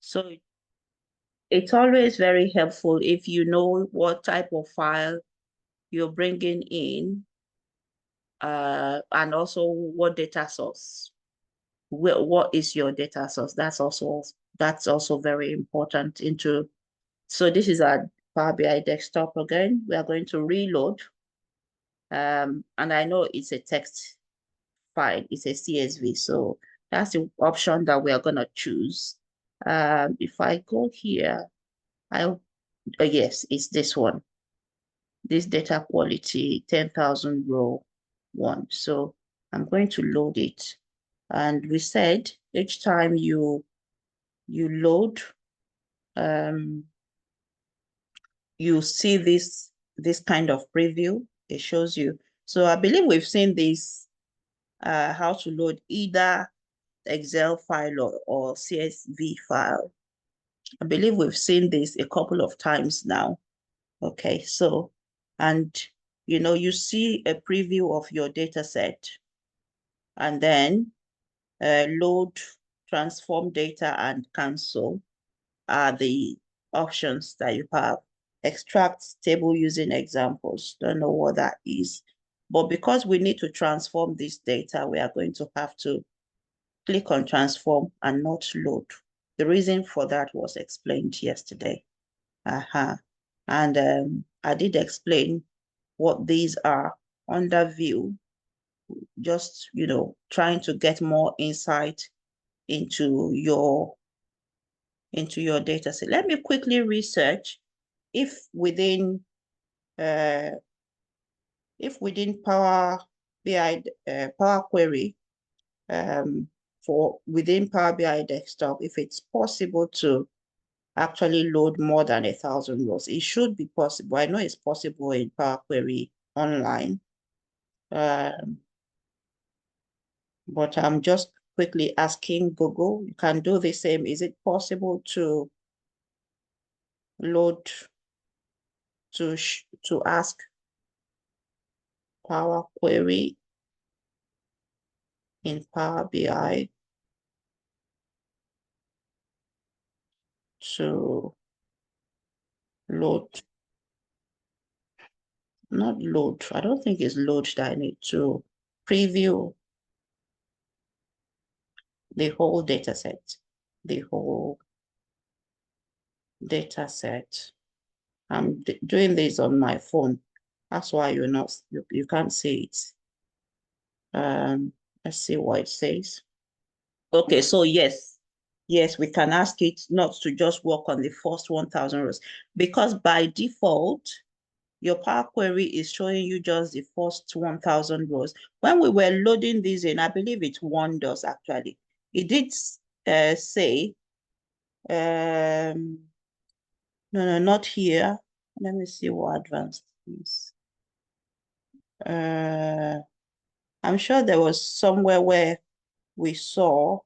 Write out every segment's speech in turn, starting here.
So it's always very helpful if you know what type of file you're bringing in, and also what data source. What is your data source? That's also very important into. So this is our Power BI desktop again. We are going to reload. And I know it's a text file, it's a CSV. So that's the option that we are going to choose. If I go here, yes, it's this one. This data quality 10,000 row one. So I'm going to load it. And we said each time you load, you see this kind of preview. It shows you. So I believe we've seen this, how to load either Excel file or CSV file. I believe we've seen this a couple of times now. Okay, so, and you see a preview of your data set, and then load, transform data, and cancel are the options that you have. Extract table using examples. Don't know what that is. But because we need to transform this data, we are going to have to click on transform and not load. The reason for that was explained yesterday. And I did explain what these are under view, just, trying to get more insight into your data set. Let me quickly research if within Power BI, Power Query, for within Power BI desktop, if it's possible to actually load more than 1,000 rows. It should be possible. I know it's possible in Power Query online. But I'm just quickly asking Google, you can do the same. Is it possible to load, to ask Power Query in Power BI to load, not load, I don't think it's load that I need to preview the whole data set, I'm doing this on my phone. That's why you can't see it. Let's see what it says. Okay, so yes, we can ask it not to just work on the first 1,000 rows, because by default, your Power Query is showing you just the first 1,000 rows. When we were loading these in, I believe it wonders actually. It did say, no, not here. Let me see what advanced is. I'm sure there was somewhere where we saw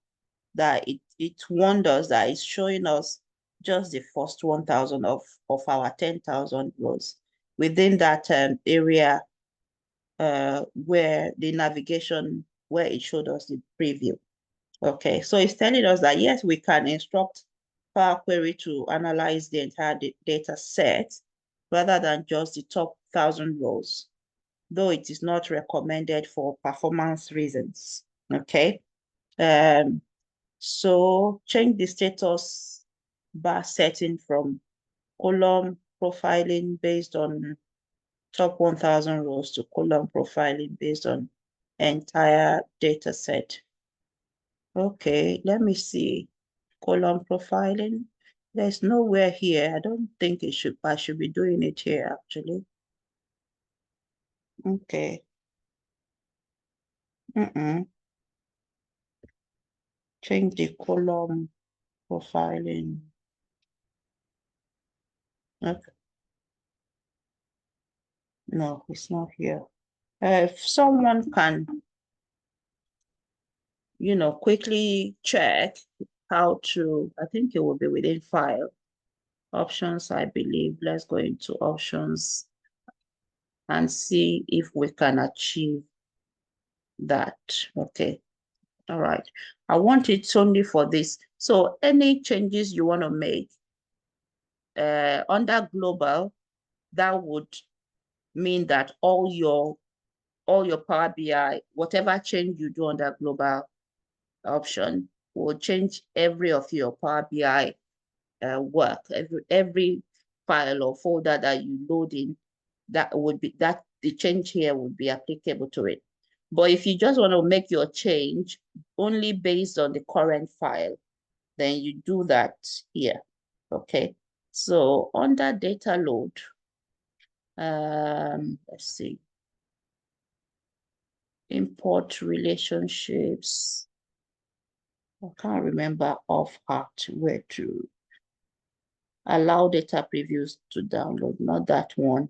that it wonders that it's showing us just the first 1,000 of our 10,000 rows within that area where the navigation, where it showed us the preview. Okay, so it's telling us that yes, we can instruct Power Query to analyze the entire data set rather than just the top 1,000 rows, though it is not recommended for performance reasons. Okay. So change the status bar setting from column profiling based on top 1,000 rows to column profiling based on entire data set. Okay, let me see. Column profiling. There's nowhere here. I don't think I should be doing it here actually. Okay. Change the column profiling. Okay. No, it's not here. If someone can, quickly check how to, I think it will be within file. Options, I believe. Let's go into options and see if we can achieve that. Okay. All right. I want it only for this. So any changes you want to make under global, that would mean that all your Power BI, whatever change you do under global option will change every of your Power BI work, every file or folder that you load in, that the change here would be applicable to it. But if you just want to make your change only based on the current file, then you do that here. Okay. So under data load, let's see. Import relationships. I can't remember off heart where to allow data previews to download, not that one.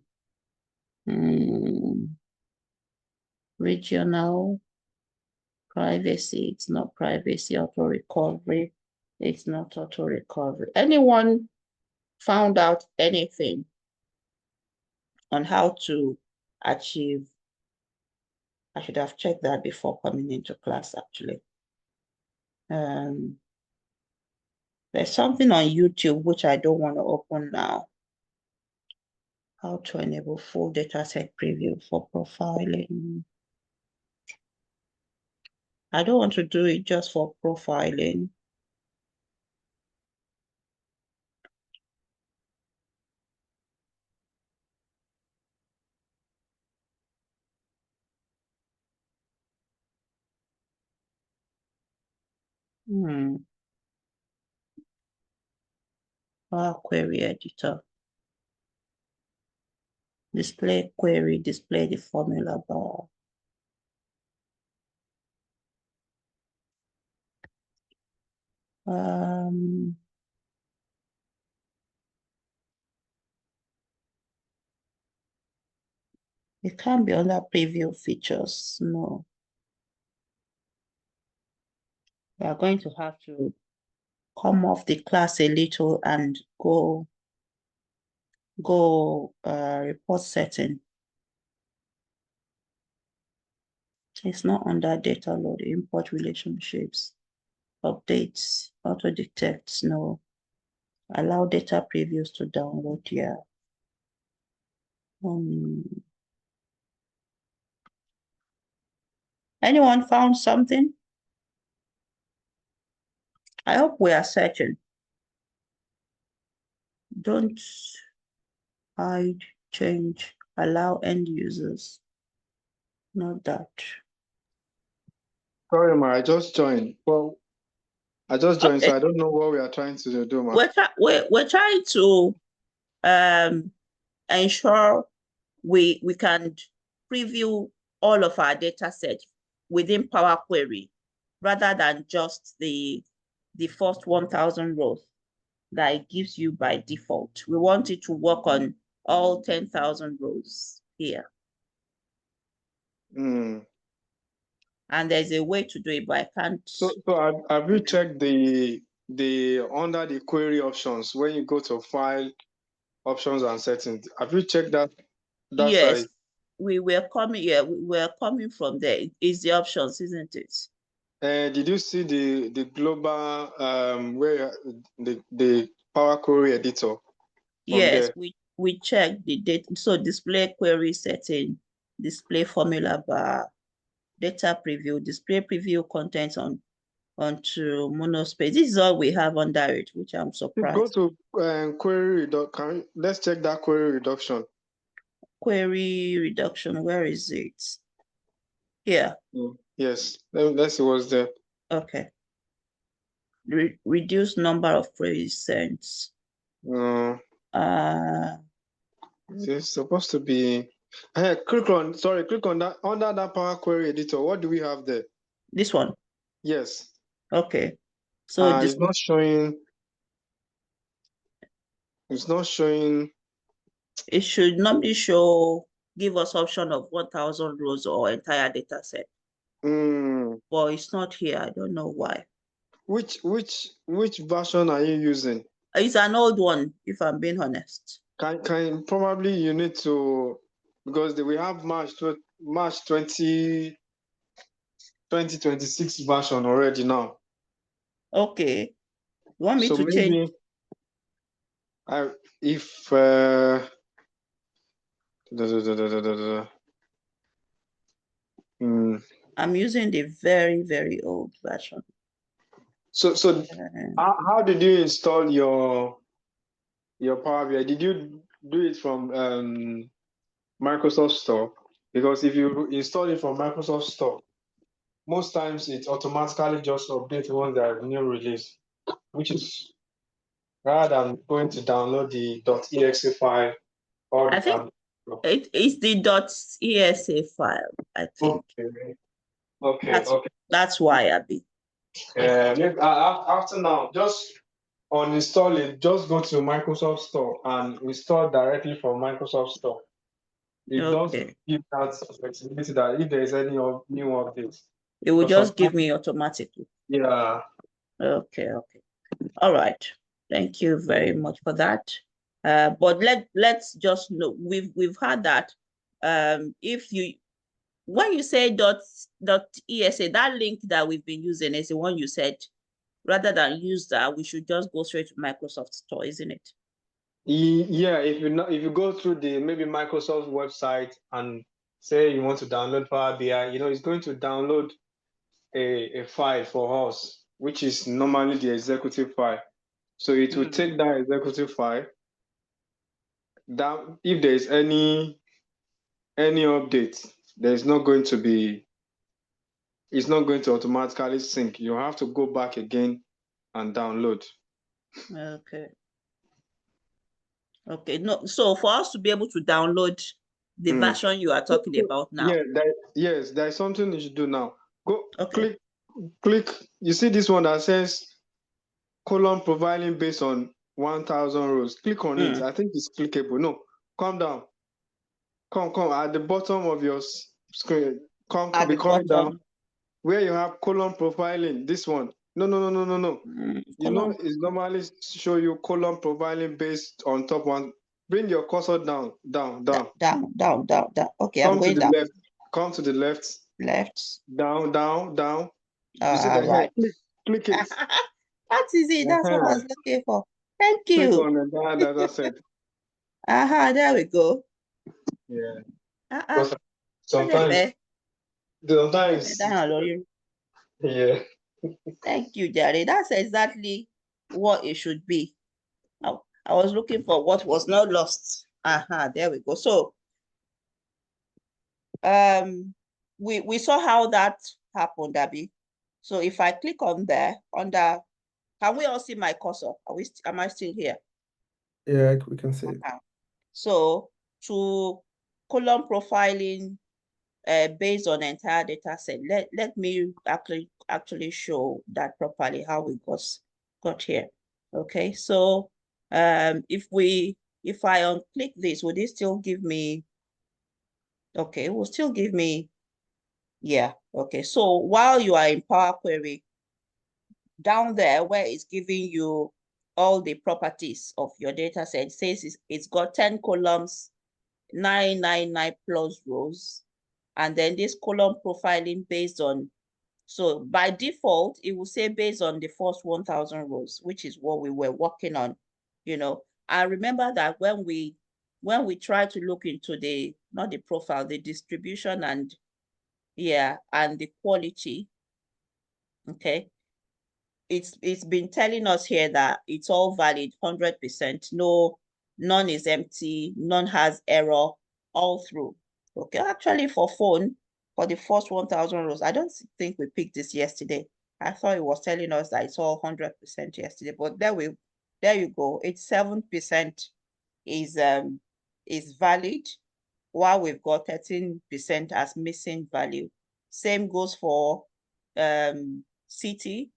Regional privacy, it's not privacy. Auto recovery, it's not auto recovery. Anyone found out anything on how to achieve? I should have checked that before coming into class, actually. There's something on YouTube which I don't want to open now. How to enable full dataset preview for profiling. I don't want to do it just for profiling. Power Query Editor. Display query, display the formula bar. It can't be under preview features, no. We are going to have to come off the class a little and go report setting. It's not under data load, import relationships, updates, auto detects, no. Allow data previews to download, yeah. Anyone found something? I hope we are searching. Don't hide, change, allow end users. Not that. Sorry, Ma, I just joined. Well, I just joined, okay. So I don't know what we are trying to do, Ma. We're trying to ensure we can preview all of our data sets within Power Query rather than just the first 1,000 rows that it gives you by default. We want it to work on all 10,000 rows here. And there's a way to do it, but I can't. So have you checked the under the query options when you go to file options and settings? Have you checked that? Yes, side? we were coming. Yeah, we were coming from there. It's the options, isn't it? Did you see the global where the Power Query editor? Yes, we checked the data. So display query setting, display formula bar, data preview, display preview contents onto monospace. This is all we have under it, which I'm surprised. Go to query reduction. Let's check that query reduction. Query reduction, where is it? Here. Yes, let's see what's there. Okay. Reduce number of queries sent. It's supposed to be. Click on that under that Power Query editor. What do we have there? This one. Yes. Okay. So it's not showing. It's not showing. It should normally show, give us option of 1,000 rows or entire data set. But it's not here. I don't know why. Which version are you using? It's an old one, if I'm being honest. Can probably you need to, because we have March 20. 2026 version already now. Okay. You want me So to change? maybe if I'm using the very, very old version. so how did you install your Power BI? Did you do it from Microsoft Store? Because if you install it from Microsoft Store, most times it automatically just updates when there is new release, which is rather than going to download the .exe file or I think it is the .esa file, I think. Okay. That's why, Abby. Maybe after now, just uninstall it. Just go to Microsoft Store and install directly from Microsoft Store. It does give that flexibility that if there is any new updates, it will just give me automatically. Yeah. Okay. All right. Thank you very much for that. But let's just know we've had that. If you when you say .esa, that link that we've been using is the one you said. Rather than use that, we should just go straight to Microsoft Store, isn't it? Yeah, if you go through the maybe Microsoft website and say you want to download Power BI, it's going to download a file for us, which is normally the executive file. So it will take that executive file. That if there is any update, it's not going to automatically sync. You have to go back again and download. Okay. No, so for us to be able to download the version you are talking about now. Yes, there's something you should do now. Go click. You see this one that says column profiling based on 1,000 rows. Click on it. I think it's clickable. No, come down. Come at the bottom of your screen. Come down where you have column profiling. This one. No. It's normally show you column profiling based on top one. Bring your cursor down. Okay, I'm going down. Left. Come to the left. Down. You see that? Right. Click it. That's easy. That's what I was looking for. Thank you. Click on it. That's I said. There we go. Yeah. Sometimes. Yeah. Thank you, Jerry. That's exactly what it should be. I was looking for what was not lost. There we go. So we saw how that happened, Abby. So if I click on there under, can we all see my cursor? Am I still here? Yeah, we can see it. So to column profiling based on entire data set, let me actually show that properly how we got here. Okay, so if I unclick this, would it still give me? Okay, it will still give me. Yeah. Okay. So while you are in Power Query, down there where it's giving you all the properties of your data set, it says it's got 10 columns, 999 plus rows, and then this column profiling based on, so by default, it will say based on the first 1,000 rows, which is what we were working on, I remember that when we try to look into not the profile, the distribution and the quality, okay, it's been telling us here that it's all valid 100%. None is empty, none has error, all through. Okay, actually for phone, for the first 1,000 rows, I don't think we picked this yesterday. I thought it was telling us that it's all 100% yesterday, but there you go. It's 7% is valid, while we've got 13% as missing value. Same goes for city,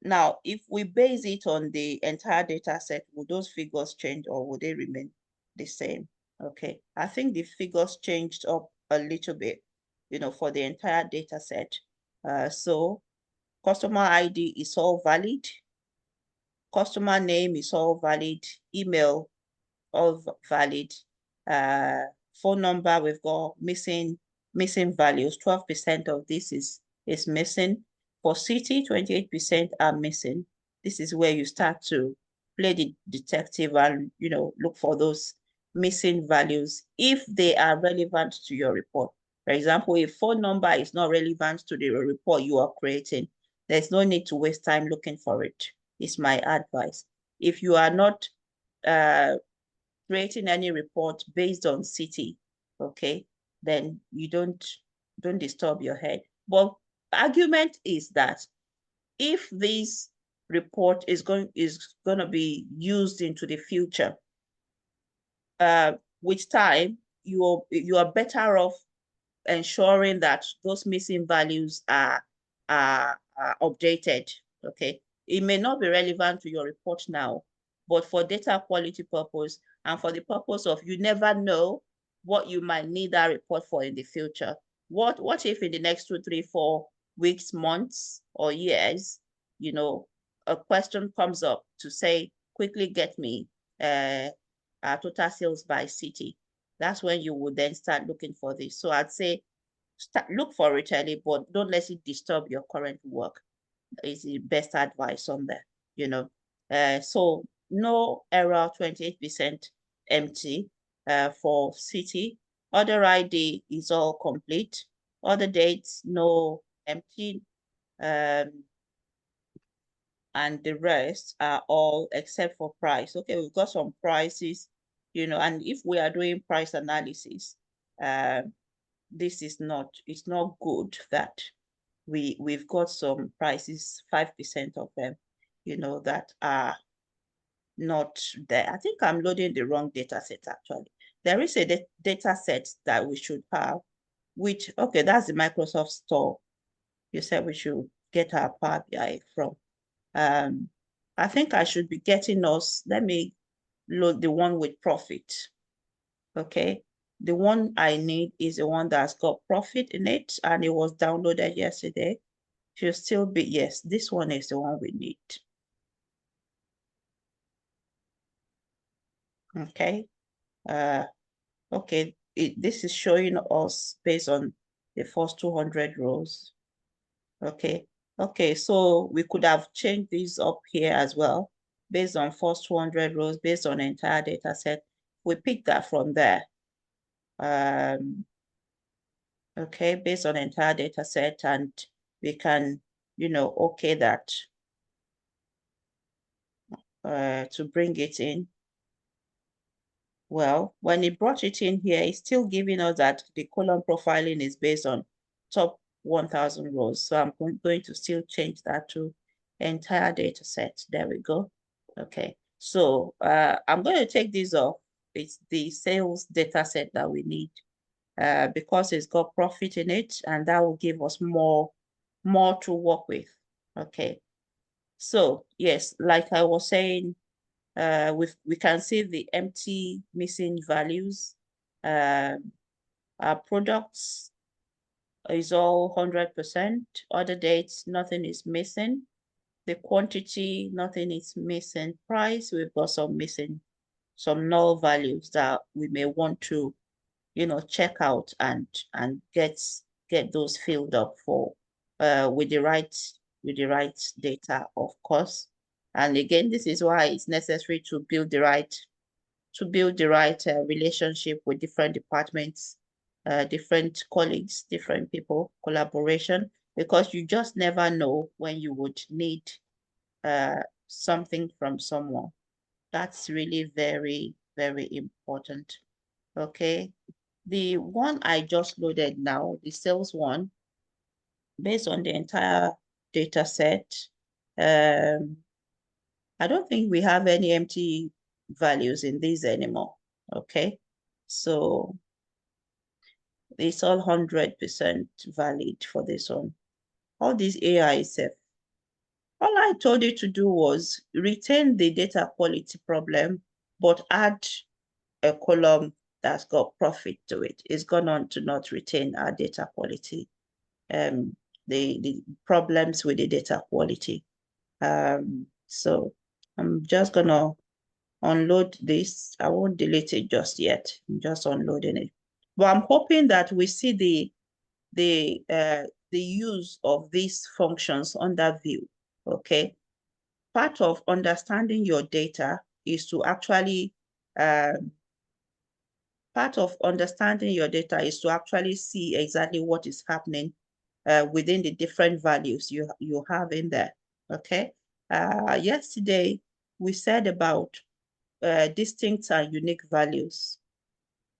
Now, if we base it on the entire data set, would those figures change or would they remain the same? Okay, I think the figures changed up a little bit, for the entire data set. So customer ID is all valid. Customer name is all valid. Email, all valid. Phone number, we've got missing missing values. 12% of this is missing. For city, 28% are missing. This is where you start to play the detective and, you know, look for those missing values if they are relevant to your report. For example, if phone number is not relevant to the report you are creating, there's no need to waste time looking for it. It's my advice. If you are not creating any report based on city, okay, then you don't disturb your head. But argument is that if this report is going to be used into the future, with time, you are better off ensuring that those missing values are updated. Okay, it may not be relevant to your report now, but for data quality purpose and for the purpose of you never know what you might need that report for in the future. What if in the next 2, 3, 4 weeks, months, or years, you know, a question comes up to say, quickly get me total sales by city. That's when you would then start looking for this. So I'd say look for it early, but don't let it disturb your current work. Is the best advice on there, you know. So no error, 28% empty for city. Other ID is all complete. Other dates, no empty. And the rest are all except for price. Okay, we've got some prices, you know, and if we are doing price analysis, this is not, it's not good that we've got some prices, 5% of them, you know, that are not there. I think I'm loading the wrong data set actually. There is a data set that we should have, which, okay, that's the Microsoft Store. You said we should get our Power BI from. I think I should be getting us, let me load the one with profit. Okay, the one I need is the one that's got profit in it, and it was downloaded yesterday. Should still be, yes, this one is the one we need. Okay, okay, this is showing us based on the first 200 rows. Okay, okay, so we could have changed this up here as well, based on first 200 rows, based on entire data set. We pick that from there. Okay, based on entire data set, and we can, you know, okay that to bring it in. Well, when it brought it in here, it's still giving us that the column profiling is based on top 1000 rows. So I'm going to still change that to entire data set. There we go. Okay, so I'm going to take this off. It's the sales data set that we need because it's got profit in it, and that will give us more to work with. Okay, so yes, like I was saying, we can see the empty missing values. Our products is all 100%. Other dates, nothing is missing. The quantity, nothing is missing. Price, we've got some missing, some null values that we may want to, you know, check out and get those filled up for with the right data, of course. And again, this is why it's necessary to build the right relationship with different departments, different colleagues, different people, collaboration, because you just never know when you would need something from someone. That's really very, very important. Okay. The one I just loaded now, the sales one, based on the entire data set, I don't think we have any empty values in these anymore. Okay, so it's all 100% valid for this one. All these AI stuff. All I told you to do was retain the data quality problem, but add a column that's got profit to it. It's gone on to not retain our data quality, the problems with the data quality. So I'm just gonna unload this. I won't delete it just yet. I'm just unloading it. But I'm hoping that we see the use of these functions under view, okay? Part of understanding your data is to actually, see exactly what is happening within the different values you have in there, okay? Yesterday, we said about distinct and unique values.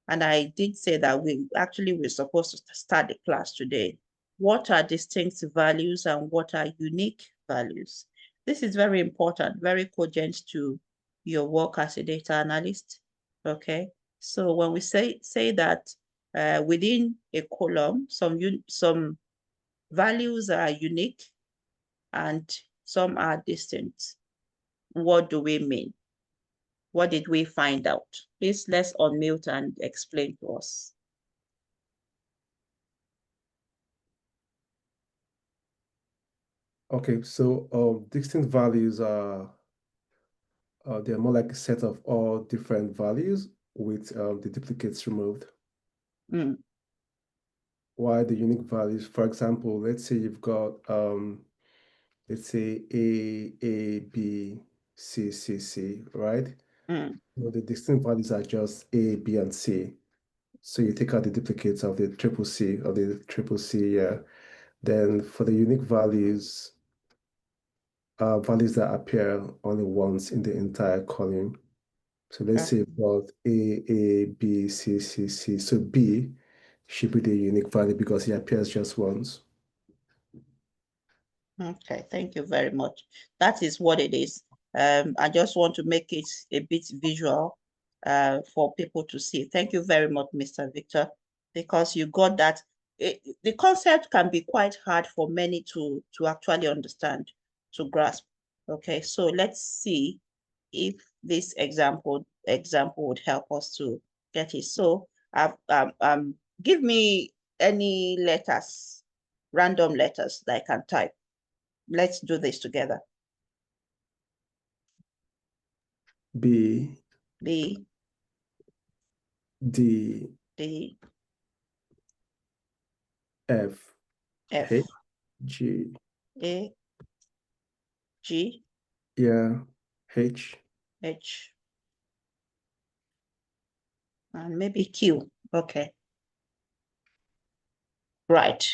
And I did say that we're supposed to start the class today. What are distinct values and what are unique values? This is very important, very cogent to your work as a data analyst, okay? So when we say that within a column, some values are unique and some are distinct, what do we mean? What did we find out? Please, let's unmute and explain to us. Okay, so distinct values are they're more like a set of all different values with the duplicates removed. Mm. While the unique values, for example, let's say you've got let's say A, B, C, C, C, right? Mm. So the distinct values are just A, B, and C. So you take out the duplicates of the triple C, yeah. Then for the unique values, values that appear only once in the entire column. So let's say you've got A, B, C, C, C. So B should be the unique value because it appears just once. Okay, thank you very much. That is what it is. I just want to make it a bit visual for people to see. Thank you very much, Mr. Victor, because you got that. The concept can be quite hard for many to actually understand, to grasp. Okay, so let's see if this example would help us to get it. So give me any letters, random letters that I can type. Let's do this together. B, B, D, D, F, F, H, G. A, G, Yeah, H. H, and maybe Q. Okay. Right.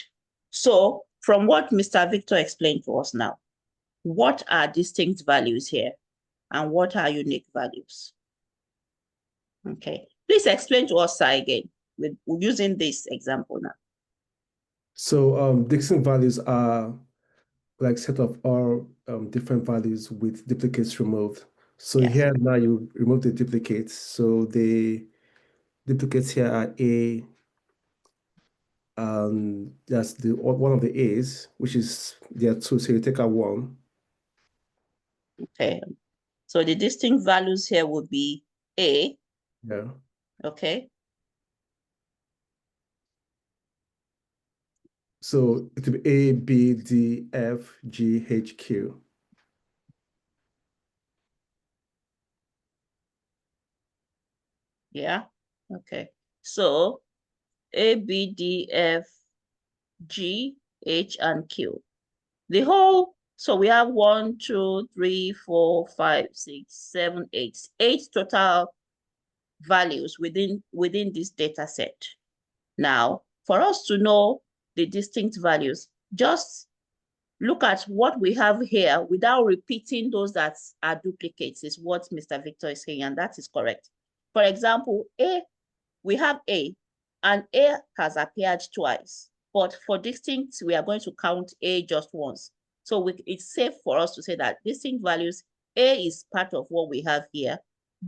So from what Mr. Victor explained to us now, what are distinct values here and what are unique values? Okay. Please explain to us, sir, again, with using this example now. So distinct values are like set of all different values with duplicates removed. So Yeah. here now you remove the duplicates. So the duplicates here are A, that's the one of the A's, which is there are two. So you take out one. Okay. So the distinct values here would be A. Yeah. Okay. So it will be A, B, D, F, G, H, Q. Yeah. Okay. So A, B, D, F, G, H, and Q. The whole, so we have 1, 2, 3, 4, 5, 6, 7, 8. 8 total values within this data set. Now, for us to know the distinct values, just look at what we have here without repeating those that are duplicates is what Mr. Victor is saying, and that is correct. For example, A, we have A, and A has appeared twice. But for distinct, we are going to count A just once. So it's safe for us to say that distinct values, A is part of what we have here.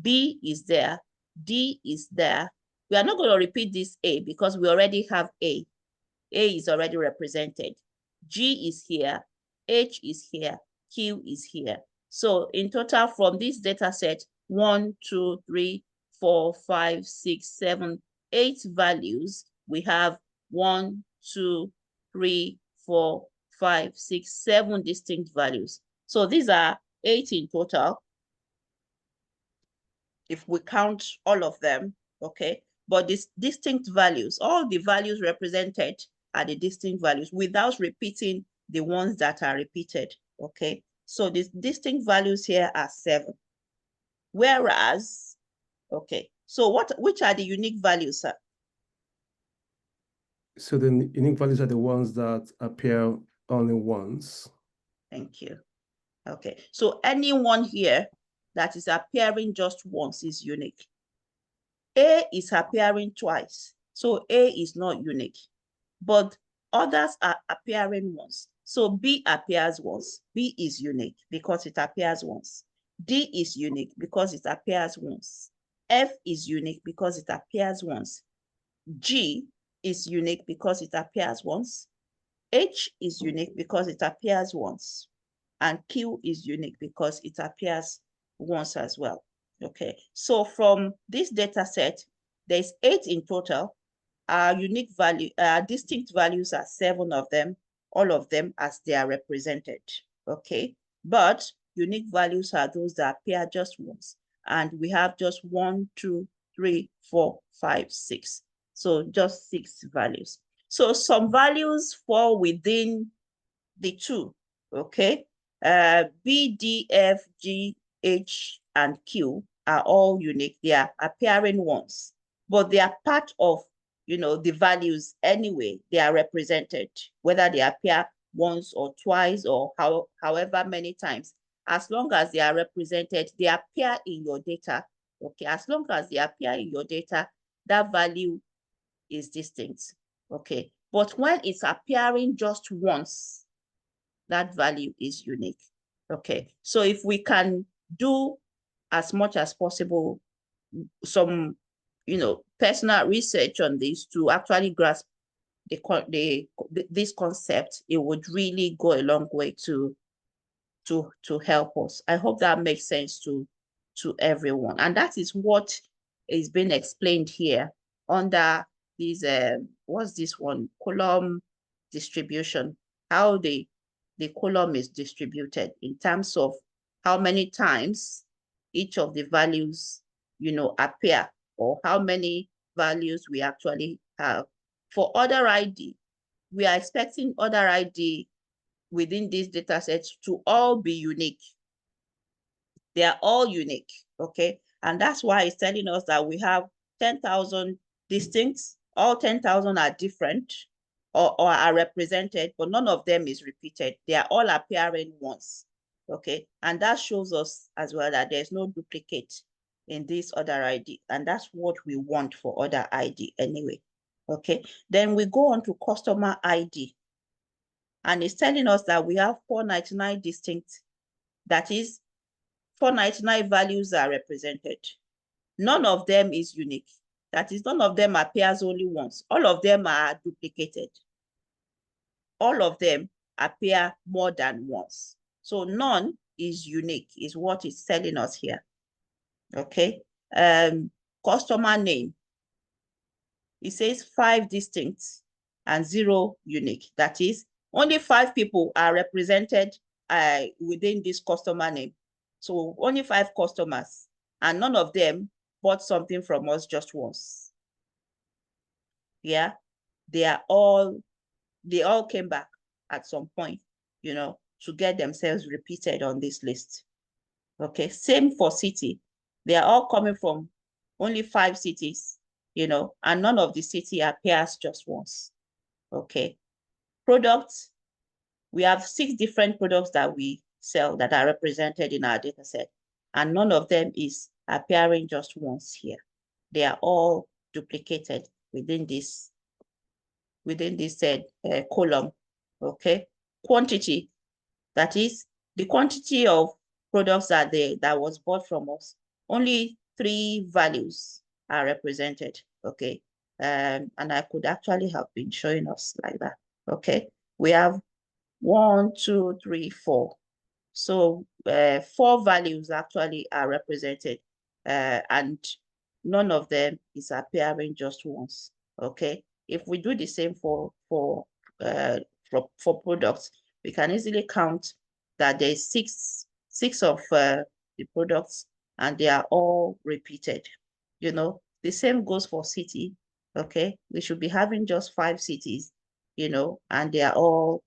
B is there. D is there. We are not going to repeat this A because we already have A. A is already represented. G is here. H is here. Q is here. So in total from this data set, 1, 2, 3, 4, 5, 6, 7, 8 values. We have 1, 2, 3, 4, 5, 6, 7 distinct values. So these are 8 in total. If we count all of them, okay? But these distinct values, all the values represented are the distinct values without repeating the ones that are repeated, okay? So the distinct values here are 7. Whereas, okay, so which are the unique values, sir? So the unique values are the ones that appear only once. Thank you. Okay, so anyone here that is appearing just once is unique. A is appearing twice, so A is not unique, but others are appearing once. So B appears once. B is unique because it appears once. D is unique because it appears once. F is unique because it appears once. G is unique because it appears once. H is unique because it appears once. And Q is unique because it appears once as well. Okay, so from this data set, there's 8 in total. Our unique value, distinct values are 7 of them, all of them as they are represented. Okay, but unique values are those that appear just once. And we have just 1, 2, 3, 4, 5, 6. So just 6 values. So some values fall within the 2, okay? B, D, F, G, H, and Q are all unique. They are appearing once, but they are part of, the values anyway. They are represented, whether they appear once or twice or however many times. As long as they are represented, they appear in your data, okay? As long as they appear in your data, that value is distinct, okay? But when it's appearing just once, that value is unique, okay? So if we can do as much as possible some, personal research on this to actually grasp this concept, it would really go a long way to help us. I hope that makes sense to everyone. And that is what is being explained here under this, what's this one? Column distribution, how the column is distributed in terms of how many times each of the values, appear, or how many values we actually have. For other ID, we are expecting other ID within these data sets to all be unique. They are all unique, okay? And that's why it's telling us that we have 10,000 distinct, all 10,000 are different or are represented, but none of them is repeated. They are all appearing once, okay? And that shows us as well that there's no duplicate in this other ID, and that's what we want for other ID anyway, okay? Then we go on to customer ID, and it's telling us that we have 499 distinct, that is 499 values are represented. None of them is unique. That is, none of them appears only once. All of them are duplicated. All of them appear more than once. So none is unique, is what it's telling us here. Okay. Customer name. It says 5 distinct and 0 unique. That is, only 5 people are represented within this customer name. So only 5 customers, and none of them bought something from us just once. Yeah, they all came back at some point, to get themselves repeated on this list. Okay, same for city. They are all coming from only 5 cities, and none of the city appears just once. Okay, products, we have 6 different products that we sell that are represented in our data set, and none of them is appearing just once here. They are all duplicated within this column. Okay, quantity, that is the quantity of products that was bought from us. Only 3 values are represented. Okay, and I could actually have been showing us like that. Okay, we have 1, 2, 3, 4. So 4 values actually are represented, and none of them is appearing just once. Okay, if we do the same for products, we can easily count that there's six of the products, and they are all repeated. The same goes for city. Okay, we should be having just 5 cities, and they are all,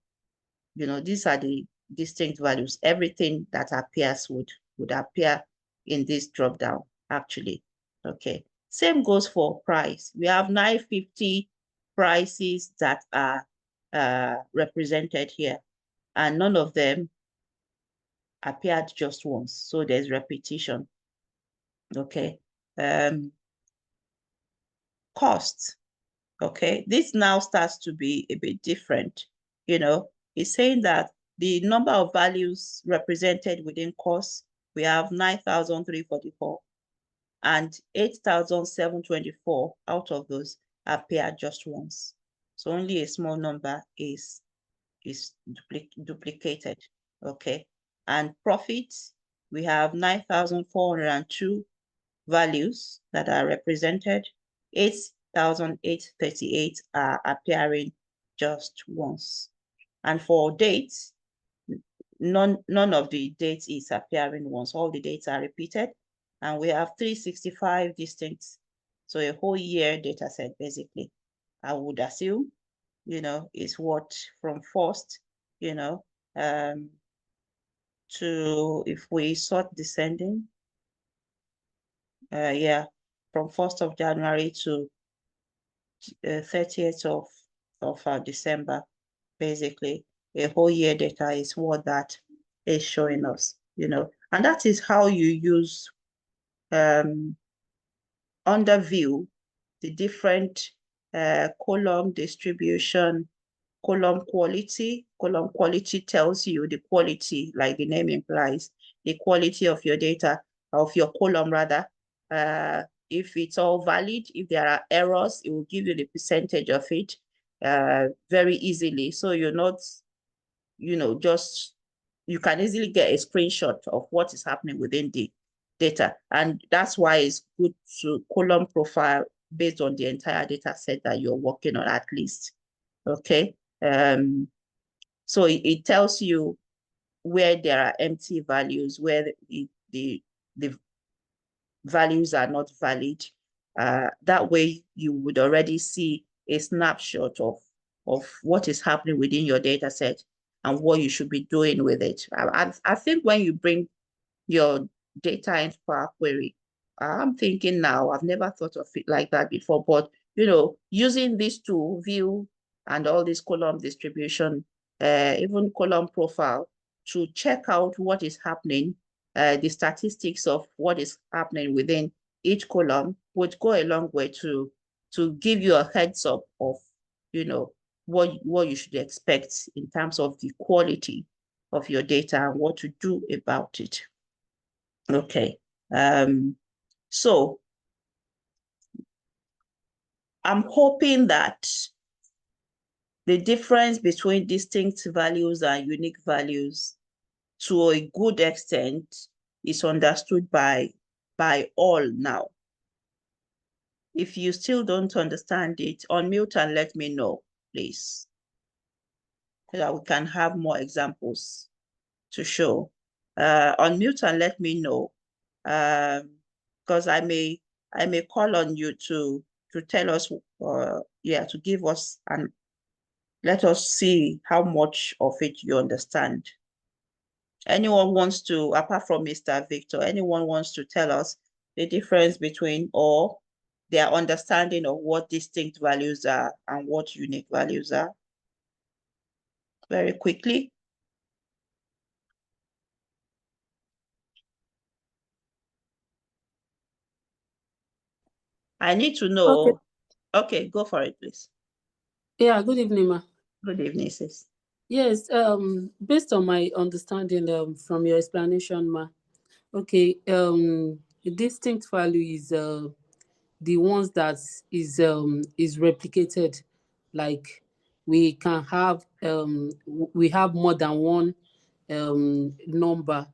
these are the distinct values. Everything that appears would appear in this drop down, actually. Okay. Same goes for price. We have 950 prices that are represented here, and none of them appeared just once. So there's repetition. Okay. Cost. Okay. This now starts to be a bit different. It's saying that the number of values represented within cost, we have 9,344 and 8,724 out of those appear just once. So only a small number is duplicated. Okay. And profits, we have 9,402 values that are represented. 8,838 are appearing just once. And for dates, none of the dates is appearing once. All the dates are repeated. And we have 365 distinct, so a whole year data set, basically. I would assume, is what from first, to, if we sort descending, from 1st of January to 30th of December, basically. A whole year data is what that is showing us, and that is how you use under view the different column distribution, column quality. Column quality tells you the quality, like the name implies, the quality of your data, of your column rather. If it's all valid, if there are errors, it will give you the percentage of it very easily. So you're not, just, you can easily get a screenshot of what is happening within the data. And that's why it's good to column profile based on the entire data set that you're working on, at least. Okay. So it tells you where there are empty values, where the values are not valid. That way you would already see a snapshot of what is happening within your data set and what you should be doing with it. I think when you bring your data into Power Query, I'm thinking now, I've never thought of it like that before, but using these two, view and all this column distribution, even column profile, to check out what is happening, the statistics of what is happening within each column would go a long way to give you a heads up of, what you should expect in terms of the quality of your data and what to do about it. Okay. So I'm hoping that the difference between distinct values and unique values, to a good extent, is understood by all now. If you still don't understand it, unmute and let me know, please, so that we can have more examples to show. Unmute and let me know, because I may call on you to tell us, to give us, and let us see how much of it you understand. Anyone wants to, apart from Mr. Victor, anyone wants to tell us the difference between, or their understanding of what distinct values are and what unique values are? Very quickly. I need to know. Okay, go for it, please. Yeah, good evening, ma. Good evening, sis. Yes, based on my understanding from your explanation, ma. Okay, the distinct value is the ones that is replicated. Like we can have we have more than one number.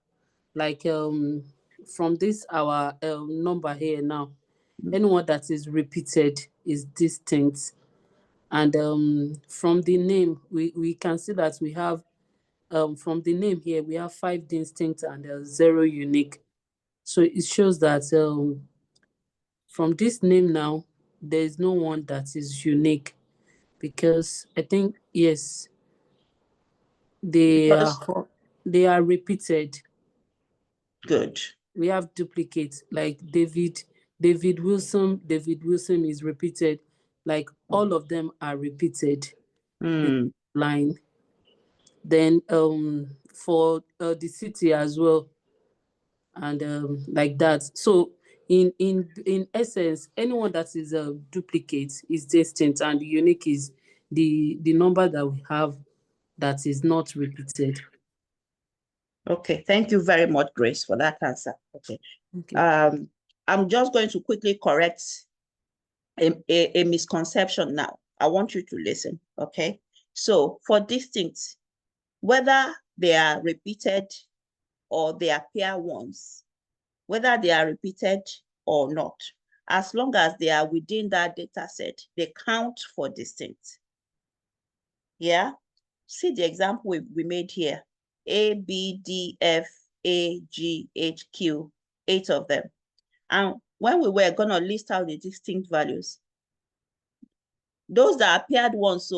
Like from this our number here now, anyone that is repeated is distinct. And from the name, we can see that we have, from the name here, we have 5 distinct and 0 unique. So it shows that from this name now, there is no one that is unique. because I think, yes, they are repeated. Good. We have duplicates like David Wilson. David Wilson is repeated. Like all of them are repeated. Line. Then for the city as well, and like that. So in essence, anyone that is a duplicate is distinct, and unique is the number that we have that is not repeated. Okay, thank you very much, Grace, for that answer. Okay. I'm just going to quickly correct a misconception now. I want you to listen, okay? So for distinct, whether they are repeated or they appear once, whether they are repeated or not, as long as they are within that data set, they count for distinct. Yeah? See the example we made here. A, B, D, F, A, G, H, Q, 8 of them. And when we were going to list out the distinct values, those that appeared once,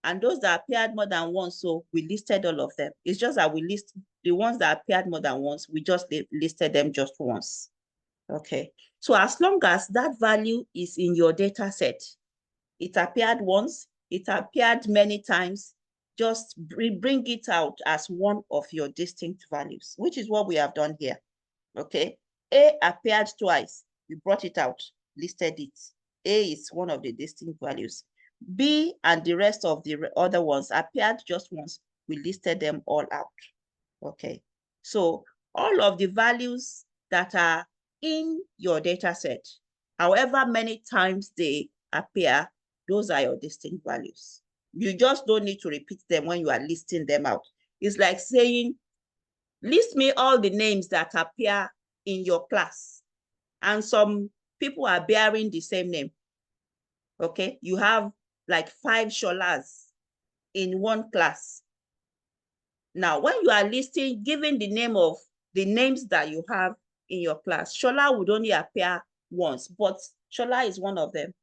and those that appeared more than once, we listed all of them. It's just that we list the ones that appeared more than once, we just listed them just once. Okay. So as long as that value is in your data set, it appeared once, it appeared many times, just bring it out as one of your distinct values, which is what we have done here. Okay. A appeared twice. We brought it out, listed it. A is one of the distinct values. B and the rest of the other ones appeared just once. We listed them all out. Okay. So all of the values that are in your data set, however many times they appear, those are your distinct values. You just don't need to repeat them when you are listing them out. It's like saying, list me all the names that appear in your class. And some people are bearing the same name. Okay, you have like 5 Sholas in one class. Now, when you are listing, giving the name of the names that you have in your class, Shola would only appear once, but Shola is one of them.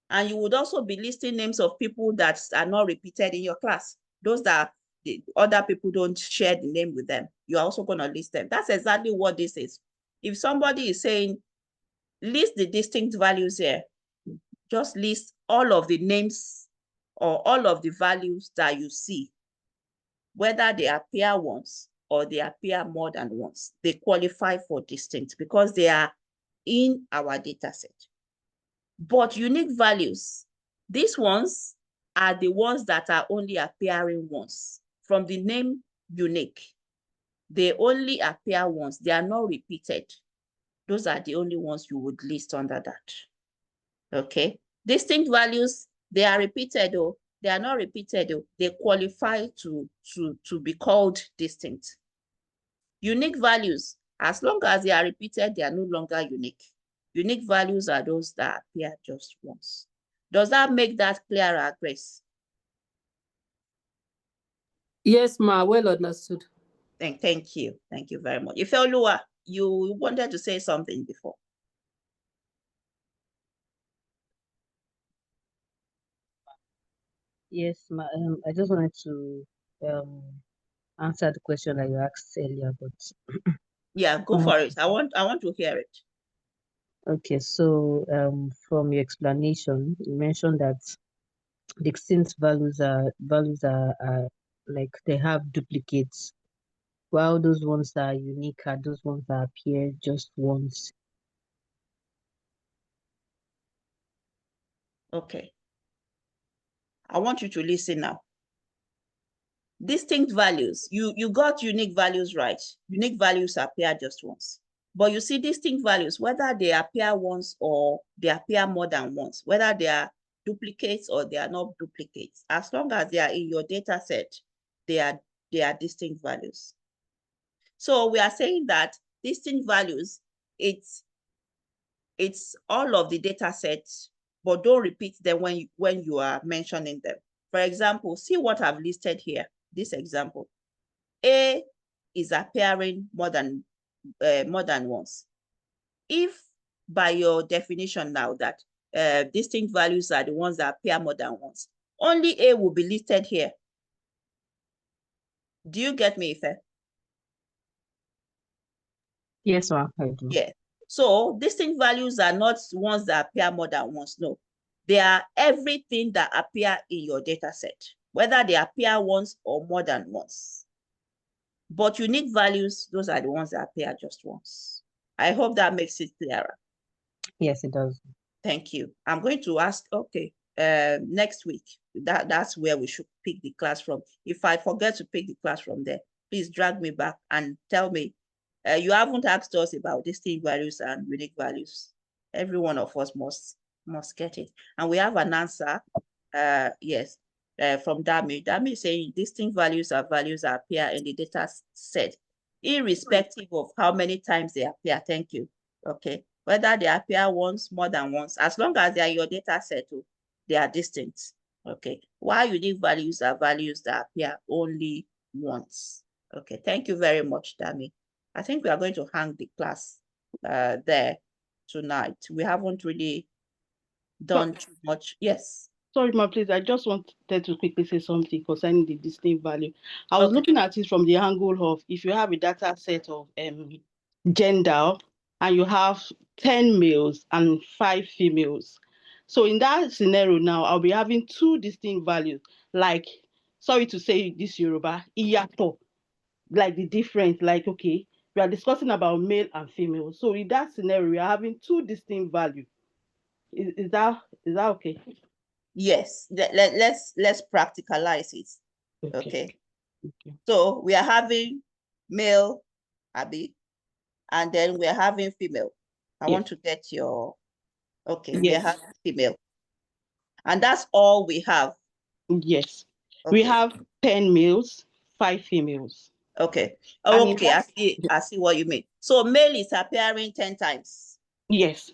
And you would also be listing names of people that are not repeated in your class. Those that the other people don't share the name with them. You're also going to list them. That's exactly what this is. If somebody is saying, list the distinct values here, just list all of the names or all of the values that you see, whether they appear once or they appear more than once. They qualify for distinct because they are in our data set. But unique values, these ones are the ones that are only appearing once. From the name unique, they only appear once. They are not repeated. Those are the only ones you would list under that. Okay. Distinct values, they are repeated, though. They are not repeated, though. They qualify to be called distinct. Unique values, as long as they are repeated, they are no longer unique. Unique values are those that appear just once. Does that make that clearer, Grace? Yes, ma, well understood. Thank you. Thank you very much. Ifeoluwa, you wanted to say something before. Yes, ma. I just wanted to answer the question that you asked earlier, but yeah, go for it. I want to hear it. Okay, so from your explanation, you mentioned that distinct values are like they have duplicates, while those ones that are unique are those ones that appear just once. Okay. I want you to listen now. Distinct values, you got unique values right. Unique values appear just once. But you see distinct values, whether they appear once or they appear more than once, whether they are duplicates or they are not duplicates, as long as they are in your data set, they are distinct values. So we are saying that distinct values, it's all of the data sets, but don't repeat them when you are mentioning them. For example, see what I've listed here, this example. A is appearing more than once. If by your definition now that distinct values are the ones that appear more than once, only A will be listed here. Do you get me, Ife? Yes, ma'am, I do. Yeah. So distinct values are not ones that appear more than once. No, they are everything that appear in your data set, whether they appear once or more than once. But unique values, those are the ones that appear just once. I hope that makes it clearer. Yes, it does. Thank you. I'm going to ask, okay, next week, that's where we should pick the class from. If I forget to pick the class from there, please drag me back and tell me, you haven't asked us about distinct values and unique values. Every one of us must get it. And we have an answer, yes, from Dami. Dami is saying distinct values are values that appear in the data set, irrespective of how many times they appear. Thank you. Okay. Whether they appear once, more than once, as long as they are your data set, they are distinct. Okay. While unique values are values that appear only once. Okay. Thank you very much, Dami. I think we are going to hang the class there tonight. We haven't really done too much. Yes. Sorry, ma, please. I just wanted to quickly say something concerning the distinct value. I was looking at it from the angle of if you have a data set of gender and you have 10 males and 5 females. So in that scenario now, I'll be having 2 distinct values. Like, sorry to say this Yoruba, iyato, like the difference, like, okay, we are discussing about male and female. So in that scenario, we are having 2 distinct values. Is that okay? Yes, let's practicalize it. Okay. So we are having male, Abby, and then we're having female. I want to get your, okay, we have female. And that's all we have. Yes. Okay. We have 10 males, 5 females. Okay. Oh, okay, I see what you mean. So male is appearing 10 times. Yes.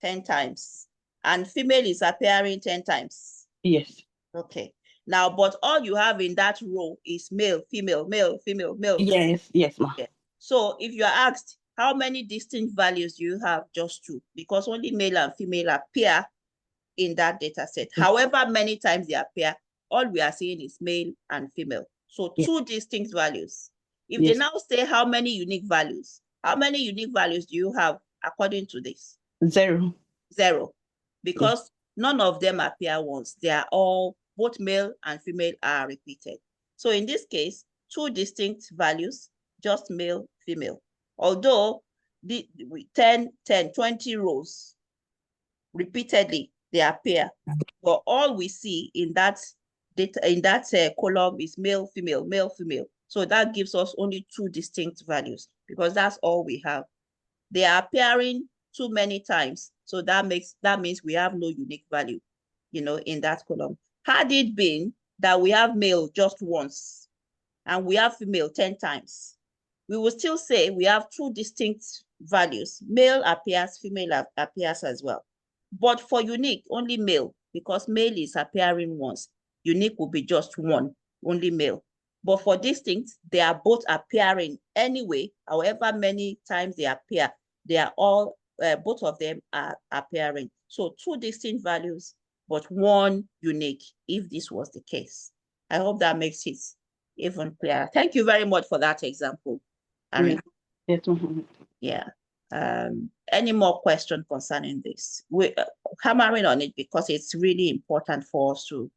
10 times. And female is appearing 10 times. Yes. Okay. Now, but all you have in that row is male, female, male, female, male. Yes, yes, ma. Yeah. So if you're asked, how many distinct values do you have? Just 2, because only male and female appear in that data set. However many times they appear, all we are seeing is male and female. So 2 distinct values. If they now say how many unique values do you have according to this? 0. 0. Because none of them appear once. They are all, both male and female are repeated. So in this case, 2 distinct values, just male, female. Although the 10, 20 rows repeatedly, they appear. But all we see in that data, in that column is male, female, male, female. So that gives us only 2 distinct values because that's all we have. They are appearing too many times. So that means we have no unique value, in that column. Had it been that we have male just once and we have female 10 times, we will still say we have 2 distinct values. Male appears, female appears as well. But for unique, only male, because male is appearing once. Unique will be just 1, only male. But for distinct, they are both appearing anyway. However many times they appear, they are all, both of them are appearing. So 2 distinct values, but 1 unique, if this was the case. I hope that makes it even clearer. Thank you very much for that example, Ari. Yeah. Any more questions concerning this? We're hammering on it because it's really important for us to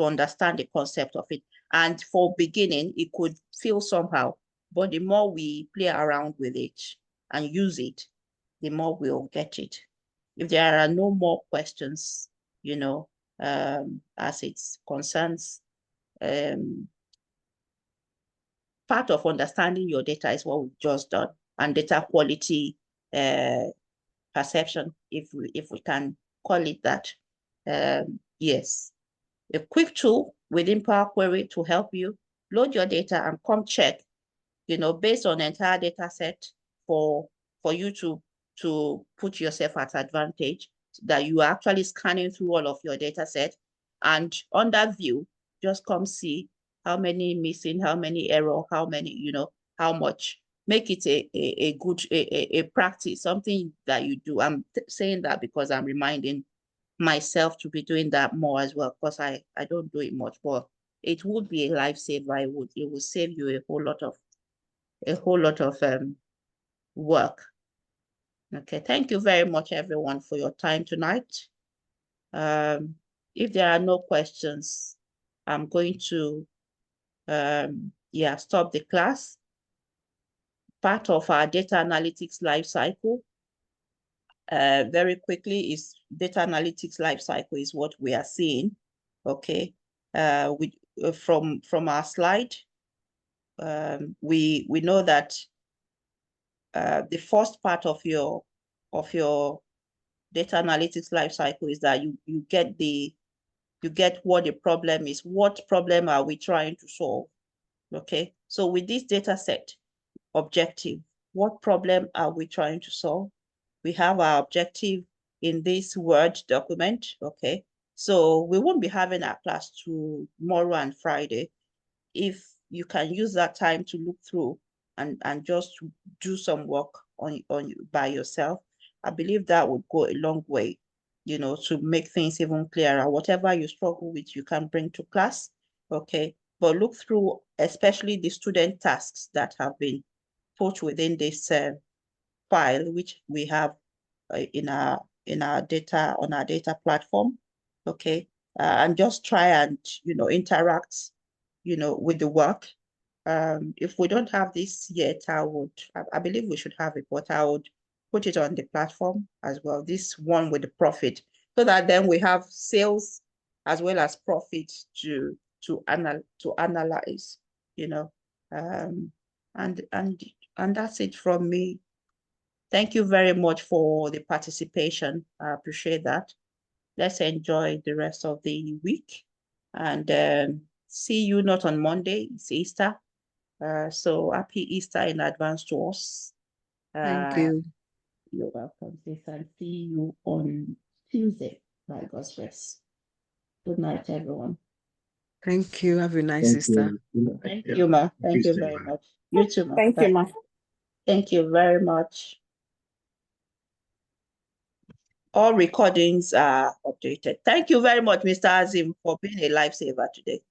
understand the concept of it. And for beginning, it could feel somehow, but the more we play around with it and use it, the more we'll get it. If there are no more questions, as it concerns, part of understanding your data is what we've just done, and data quality perception, if we can call it that. Yes, a quick tool within Power Query to help you load your data and come check, based on the entire data set for you to put yourself at advantage, that you are actually scanning through all of your data set, and under view, just come see how many missing, how many error, how many, how much. Make it a good practice, something that you do. I'm saying that because I'm reminding myself to be doing that more as well, because I don't do it much, but it would be a lifesaver. It would save you a whole lot of work. Okay, thank you very much, everyone, for your time tonight. If there are no questions, I'm going to stop the class. Part of our data analytics life cycle, very quickly, is data analytics life cycle is what we are seeing. Okay, from our slide, we know that the first part of your data analytics life cycle is that you get what the problem is. What problem are we trying to solve? Okay, so with this data set objective, what problem are we trying to solve? We have our objective in this Word document. Okay, so we won't be having our class tomorrow and Friday. If you can use that time to look through and just do some work on by yourself, I believe that would go a long way, you know, to make things even clearer. Whatever you struggle with, you can bring to class. Okay, but look through especially the student tasks that have been put within this file, which we have in our data, on our data platform. Okay, and just try and, you know, interact, you know, with the work. If we don't have this yet, I believe we should have it, but I would put it on the platform as well, this one with the profit, so that then we have sales as well as profit to analyze, you know. And that's it from me. Thank you very much for the participation. I appreciate that. Let's enjoy the rest of the week, and see you not on Monday, it's Easter. So happy Easter in advance to us. Thank you. You're welcome, sis, and see you on Tuesday by God's grace. Good night, everyone. Thank you. Have a nice Easter. Thank you, ma. Thank you very much. You too, ma. Thank you, ma. Thank you very much. All recordings are updated. Thank you very much, Mr. Azim, for being a lifesaver today.